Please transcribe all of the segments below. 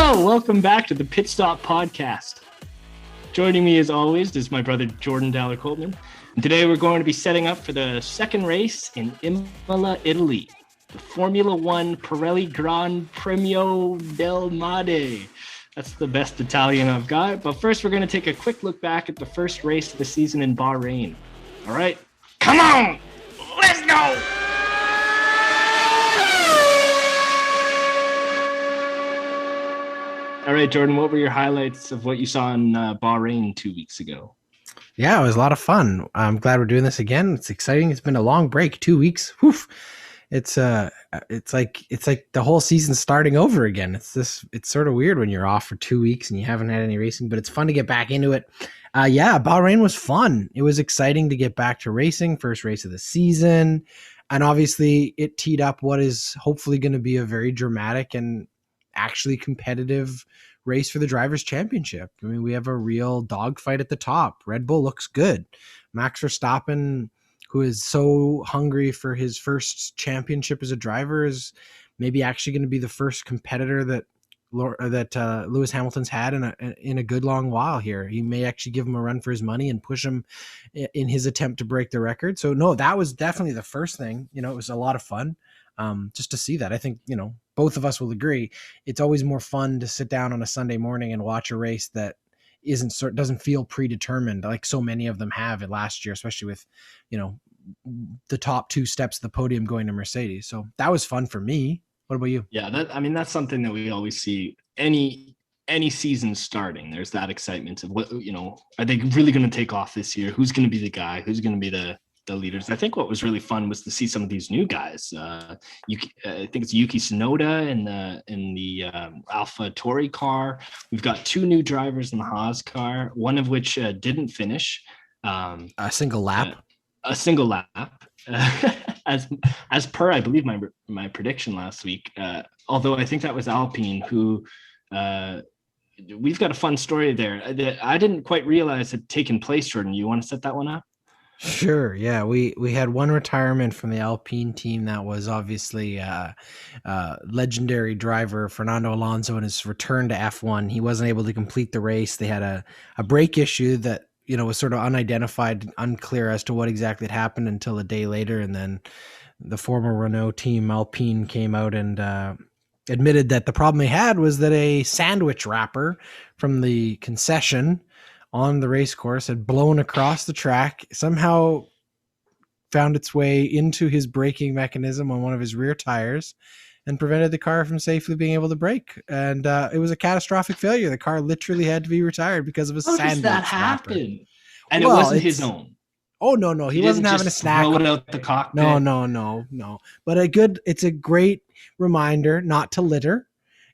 Hello, welcome back to the Pit Stop Podcast. Joining me as always is my brother Braydon Dowler-Coltman. And today we're going to be setting up for the second race in Imola, Italy. The Formula One Pirelli Gran Premio del Made. That's the best Italian I've got. But first we're going to take a quick look back at the first race of the season in Bahrain. All right, come on, let's go! All right, Jordan, what were your highlights of what you saw in Bahrain 2 weeks ago? Yeah, it was a lot of fun. I'm glad we're doing this again. It's exciting. It's been a long break, 2 weeks. Whew. It's like the whole season's starting over again. It's sort of weird when you're off for 2 weeks and you haven't had any racing, but it's fun to get back into it. Bahrain was fun. It was exciting to get back to racing, first race of the season. And obviously it teed up what is hopefully going to be a very dramatic and actually competitive race for the Drivers' Championship. I mean, we have a real dogfight at the top. Red Bull looks good. Max Verstappen, who is so hungry for his first championship as a driver, is maybe actually going to be the first competitor that Lewis Hamilton's had in a good long while here. He may actually give him a run for his money and push him in his attempt to break the record. So no, that was definitely the first thing. You know, it was a lot of fun just to see that. I think, you know, both of us will agree it's always more fun to sit down on a Sunday morning and watch a race that doesn't feel predetermined like so many of them have last year, especially with, you know, the top two steps of the podium going to Mercedes. So that was fun for me. What about you? Yeah, that's something that we always see any season starting. There's that excitement of what, you know, are they really going to take off this year? Who's going to be the guy? Who's going to be the leaders? I think what was really fun was to see some of these new guys. I think it's Yuki Tsunoda in the Alpha Tauri car. We've got two new drivers in the Haas car, one of which didn't finish. A single lap. As per, I believe, my prediction last week. Although I think that was Alpine, who we've got a fun story there that I didn't quite realize had taken place. Jordan, you want to set that one up? Sure. Yeah, we had one retirement from the Alpine team. That was obviously legendary driver Fernando Alonso in his return to F1. He wasn't able to complete the race. They had a brake issue that, you know, was sort of unidentified, unclear as to what exactly had happened until a day later. And then the former Renault team Alpine came out and admitted that the problem they had was that a sandwich wrapper from the concession on the race course had blown across the track, somehow found its way into his braking mechanism on one of his rear tires and prevented the car from safely being able to brake. And it was a catastrophic failure. The car literally had to be retired because of a sandwich. How does that happen? And it wasn't his own. Oh, no. He wasn't having a snack. Throw it out the cockpit. No. But it's a great reminder not to litter.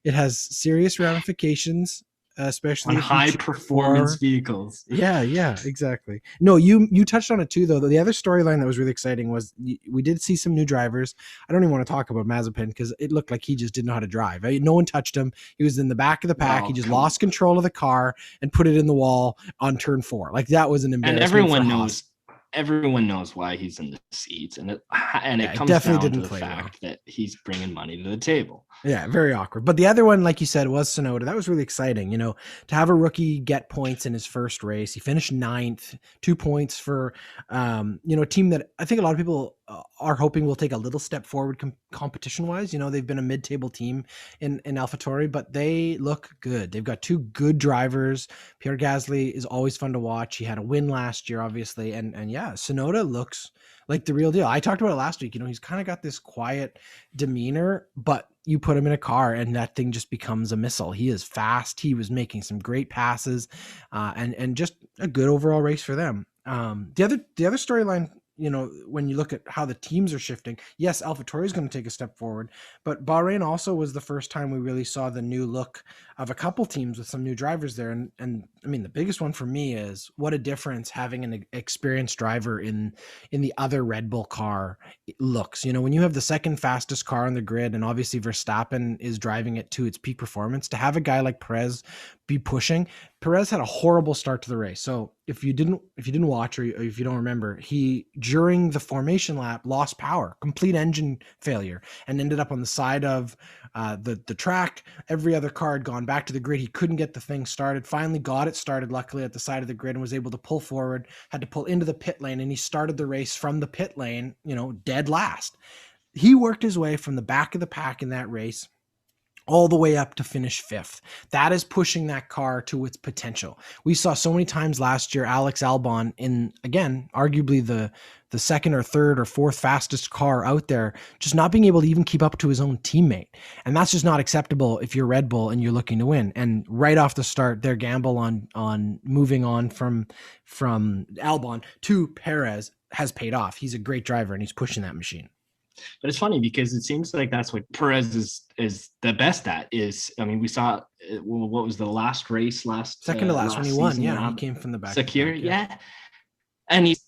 It has serious ramifications, especially on high performance vehicles. Yeah, exactly. No, you touched on it too, though. The other storyline that was really exciting was we did see some new drivers. I don't even want to talk about Mazepin because it looked like he just didn't know how to drive. No one touched him. He was in the back of the pack. He just lost control of the car and put it in the wall on turn 4. Like, that was an embarrassment. And everyone knows why he's in the seats, and it comes definitely down to the fact that he's bringing money to the table. Yeah, very awkward. But the other one, like you said, was Tsunoda. That was really exciting, you know, to have a rookie get points in his first race. He finished 9th, 2 points for, a team that I think a lot of people are hoping will take a little step forward competition-wise. You know, they've been a mid-table team in AlphaTauri, but they look good. They've got two good drivers. Pierre Gasly is always fun to watch. He had a win last year, obviously. And Tsunoda looks like the real deal. I talked about it last week. You know, he's kind of got this quiet demeanor, but you put him in a car and that thing just becomes a missile. He is fast. He was making some great passes, and just a good overall race for them. The other storyline, you know, when you look at how the teams are shifting, yes, AlphaTauri is going to take a step forward, but Bahrain also was the first time we really saw the new look of a couple teams with some new drivers there. And I mean, the biggest one for me is what a difference having an experienced driver in the other Red Bull car looks. You know, when you have the second fastest car on the grid and obviously Verstappen is driving it to its peak performance, to have a guy like Perez be pushing, Perez had a horrible start to the race. So if you didn't watch, or if you don't remember, he during the formation lap lost power, complete engine failure, and ended up on the side of the track. Every other car had gone back to the grid. He couldn't get the thing started. Finally got it started, luckily, at the side of the grid, and was able to pull forward. Had to pull into the pit lane, and he started the race from the pit lane, dead last. He worked his way from the back of the pack in that race all the way up to finish 5th. That is pushing that car to its potential. We saw so many times last year Alex Albon in, again, arguably the second or third or fourth fastest car out there, just not being able to even keep up to his own teammate. And that's just not acceptable if you're Red Bull and you're looking to win. And right off the start, their gamble on moving on from Albon to Perez has paid off. He's a great driver and he's pushing that machine. But it's funny because it seems like that's what Perez is the best at. We saw what was the last race second to last when he won. Yeah, he came from the back. Secure, yeah. And he's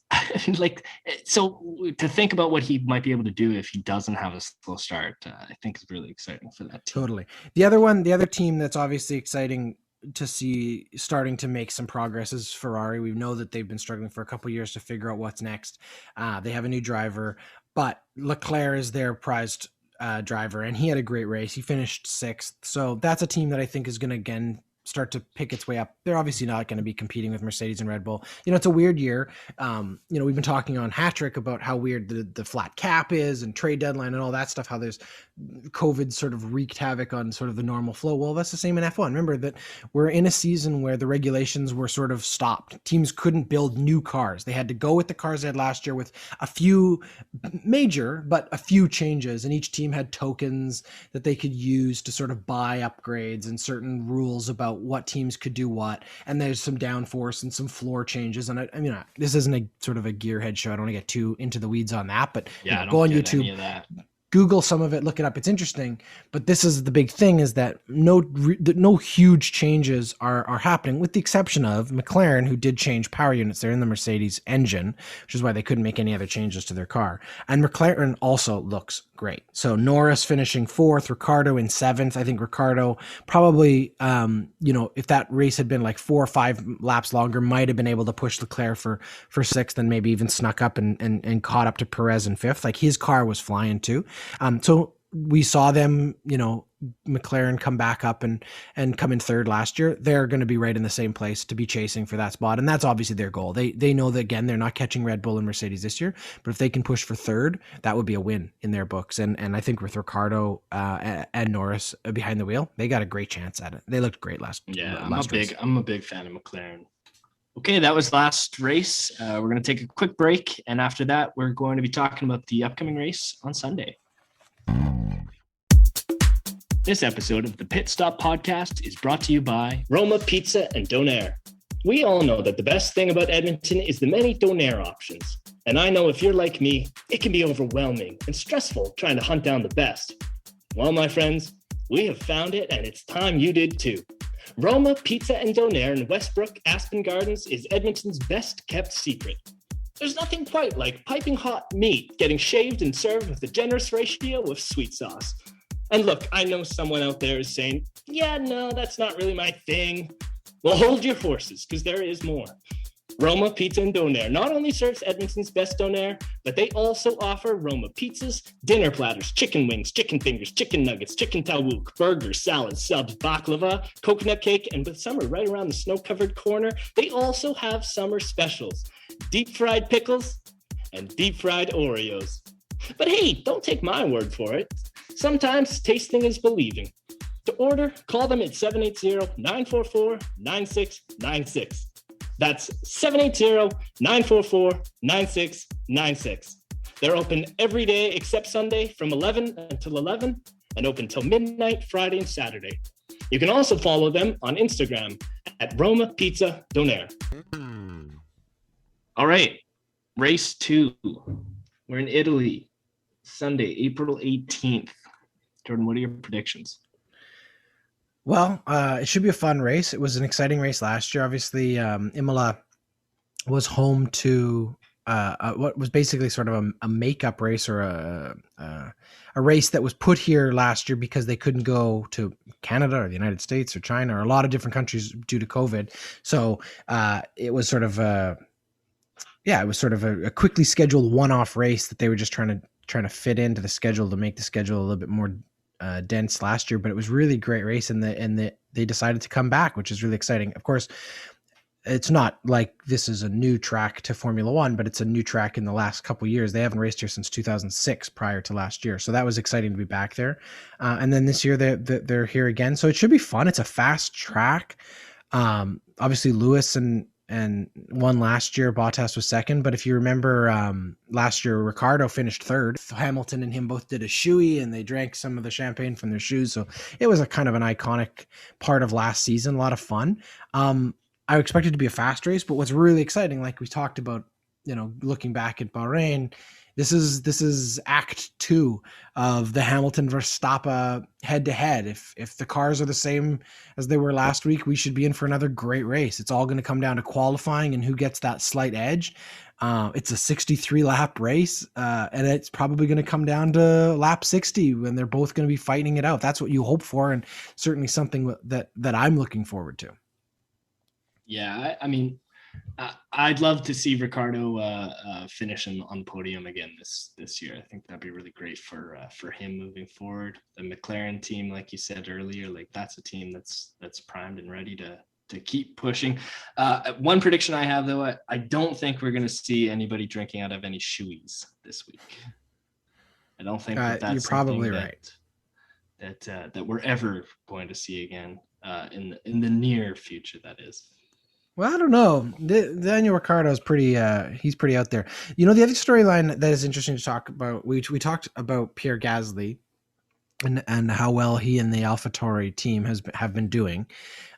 like, so to think about what he might be able to do if he doesn't have a slow start, I think is really exciting for that team. Totally. The other team that's obviously exciting to see starting to make some progress is Ferrari. We know that they've been struggling for a couple of years to figure out what's next. They have a new driver. But Leclerc is their prized driver, and he had a great race. He finished 6th. So that's a team that I think is going to, again, start to pick its way up. They're obviously not going to be competing with Mercedes and Red Bull. It's a weird year. We've been talking on HatTrick about how weird the flat cap is and trade deadline and all that stuff, how there's COVID sort of wreaked havoc on sort of the normal flow. Well, that's the same in F1. Remember that we're in a season where the regulations were sort of stopped. Teams couldn't build new cars. They had to go with the cars they had last year with a few major, but a few changes. And each team had tokens that they could use to sort of buy upgrades and certain rules about what teams could do what. And there's some downforce and some floor changes. And this isn't a sort of a gearhead show. I don't want to get too into the weeds on that, but go on YouTube, Google some of it, look it up. It's interesting, but this is the big thing, is that no huge changes are happening, with the exception of McLaren, who did change power units. They're in the Mercedes engine, which is why they couldn't make any other changes to their car. And McLaren also looks great. So Norris finishing 4th, Ricciardo in 7th. I think Ricciardo probably, if that race had been like 4 or 5 laps longer, might have been able to push Leclerc for 6th, and maybe even snuck up and caught up to Perez in 5th. Like, his car was flying too. So we saw them, McLaren come back up and come in 3rd last year. They're going to be right in the same place to be chasing for that spot. And that's obviously their goal. They know that, again, they're not catching Red Bull and Mercedes this year, but if they can push for 3rd, that would be a win in their books. And I think with Ricciardo and Norris behind the wheel, they got a great chance at it. They looked great last race. I'm a big fan of McLaren. Okay, that was last race. We're going to take a quick break. And after that, we're going to be talking about the upcoming race on Sunday. This episode of the Pit Stop Podcast is brought to you by Roma Pizza and Donair. We all know that the best thing about Edmonton is the many Donair options. And I know if you're like me, it can be overwhelming and stressful trying to hunt down the best. Well, my friends, we have found it, and it's time you did too. Roma Pizza and Donair in Westbrook, Aspen Gardens is Edmonton's best kept secret. There's nothing quite like piping hot meat getting shaved and served with a generous ratio of sweet sauce. And look, I know someone out there is saying, yeah, no, that's not really my thing. Well, hold your horses, because there is more. Roma Pizza and Donair not only serves Edmonton's best donair, but they also offer Roma pizzas, dinner platters, chicken wings, chicken fingers, chicken nuggets, chicken tawuk, burgers, salads, subs, baklava, coconut cake, and with summer right around the snow-covered corner, they also have summer specials, deep-fried pickles and deep-fried Oreos. But hey, don't take my word for it. Sometimes tasting is believing. To order, call them at 780-944-9696. That's 780-944-9696. They're open every day except Sunday from 11 until 11 and open till midnight Friday and Saturday. You can also follow them on Instagram at Roma Pizza Donair. All right, race 2. We're in Italy, Sunday, April 18th. Jordan, what are your predictions? Well, it should be a fun race. It was an exciting race last year. Obviously, Imola was home to what was basically sort of a makeup race or a race that was put here last year because they couldn't go to Canada or the United States or China or a lot of different countries due to COVID. So it was sort of a quickly scheduled one-off race that they were just trying to fit into the schedule to make the schedule a little bit more dense last year. But it was really great race, and they decided to come back, which is really exciting. Of course, it's not like this is a new track to Formula One, but it's a new track in the last couple of years. They haven't raced here since 2006 prior to last year. So that was exciting to be back there. And then this year they're here again. So it should be fun. It's a fast track. Obviously Lewis and won last year. Bottas was second. But if you remember last year, Ricciardo finished third. Hamilton and him both did a shoey and they drank some of the champagne from their shoes. So it was a kind of an iconic part of last season. A lot of fun. I expect it to be a fast race, but what's really exciting, like we talked about, looking back at Bahrain, this is act 2 of the Hamilton Verstappen head to head. If the cars are the same as they were last week, we should be in for another great race. It's all going to come down to qualifying and who gets that slight edge. It's a 63 lap race, and it's probably going to come down to lap 60 when they're both going to be fighting it out. That's what you hope for, and certainly something that I'm looking forward to. Yeah, I mean, I'd love to see Ricciardo finish on the podium again this year. I think that'd be really great for him moving forward. The McLaren team, like you said earlier, like that's a team that's primed and ready to keep pushing. One prediction I have, though, I don't think we're going to see anybody drinking out of any shoeys this week. I don't think that's you're probably right. That we're ever going to see again in the near future. That is. Well, I don't know. Daniel Ricciardo is pretty. He's pretty out there. The other storyline that is interesting to talk about. We talked about Pierre Gasly, and how well he and the AlphaTauri team have been doing,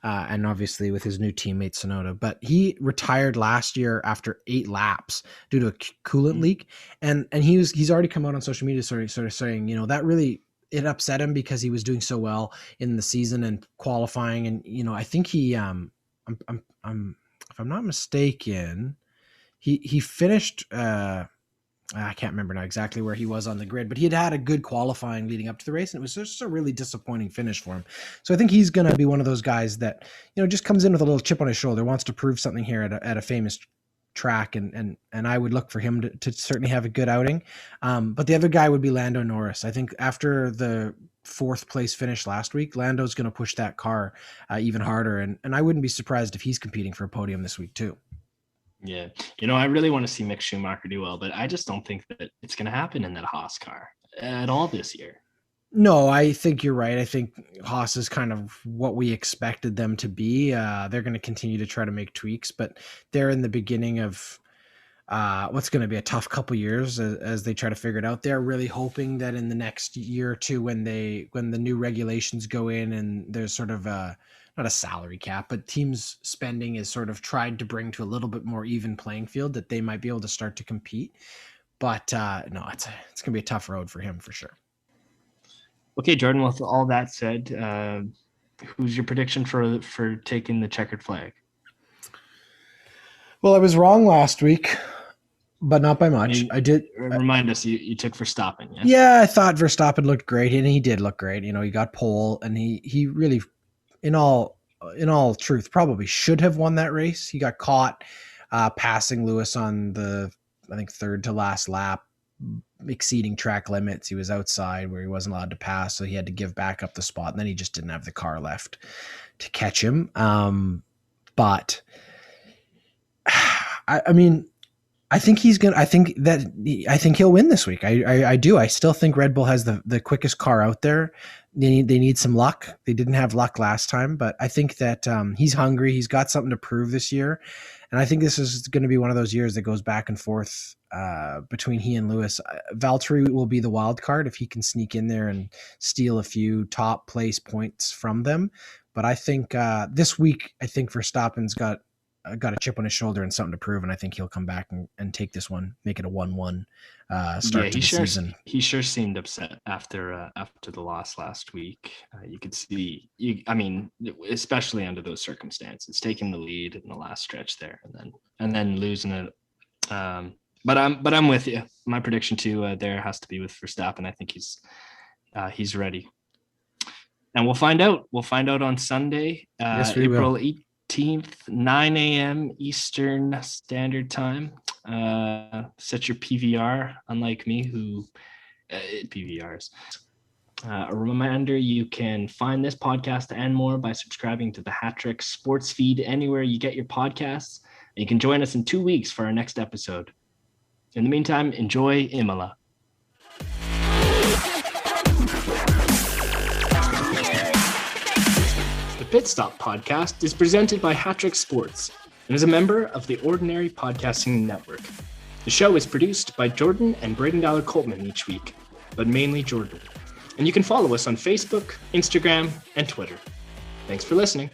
and obviously with his new teammate Tsunoda. But he retired last year after 8 laps due to a coolant leak, and he's already come out on social media sort of saying, that really. It upset him because he was doing so well in the season and qualifying, and I think he if I'm not mistaken, he finished. I can't remember now exactly where he was on the grid, but he had a good qualifying leading up to the race, and it was just a really disappointing finish for him. So I think he's going to be one of those guys that just comes in with a little chip on his shoulder, wants to prove something here at a famous track, and I would look for him to certainly have a good outing. But the other guy would be Lando Norris. I think after the 4th place finish last week, Lando's going to push that car even harder, and I wouldn't be surprised if he's competing for a podium this week too. Yeah, I really want to see Mick Schumacher do well, but I just don't think that it's going to happen in that Haas car at all this year. No, I think you're right. I think Haas is kind of what we expected them to be. They're going to continue to try to make tweaks, but they're in the beginning of what's going to be a tough couple years as they try to figure it out. They're really hoping that in the next year or two, when the new regulations go in and there's sort of not a salary cap, but teams spending is sort of tried to bring to a little bit more even playing field, that they might be able to start to compete. But no, it's going to be a tough road for him for sure. Okay, Jordan, with all that said, who's your prediction for taking the checkered flag? Well, I was wrong last week, but not by much. I did remind us you took Verstappen. Yes? Yeah, I thought Verstappen looked great, and he did look great. He got pole, and he really, in all truth, probably should have won that race. He got caught passing Lewis on the, I think, 3rd to last lap, exceeding track limits. He was outside where he wasn't allowed to pass, so he had to give back up the spot, and then he just didn't have the car left to catch him. But I mean, I think he'll win this week. I do. I still think Red Bull has the quickest car out there. They need some luck. They didn't have luck last time, but I think that he's hungry. He's got something to prove this year. And I think this is going to be one of those years that goes back and forth between he and Lewis. Valtteri will be the wild card if he can sneak in there and steal a few top place points from them. But I think this week, I think Verstappen's got a chip on his shoulder and something to prove, and I think he'll come back and take this one, make it a 1-1 start to the season. He sure seemed upset after the loss last week. You could see, especially under those circumstances, taking the lead in the last stretch there, and then losing it But I'm with you. My prediction too there has to be with Verstappen. I think he's ready. And we'll find out. We'll find out on Sunday, Yes, we April will. 18th, 9 a.m. Eastern Standard Time. Set your PVR, unlike me, who PVRs. A reminder, you can find this podcast and more by subscribing to the HatTrick Sports feed anywhere you get your podcasts. And you can join us in 2 weeks for our next episode. In the meantime, enjoy Imola. The Pit Stop podcast is presented by HatTrick Sports and is a member of the Ordinary Podcasting Network. The show is produced by Jordan and Braydon Dowler-Coltman each week, but mainly Jordan. And you can follow us on Facebook, Instagram, and Twitter. Thanks for listening.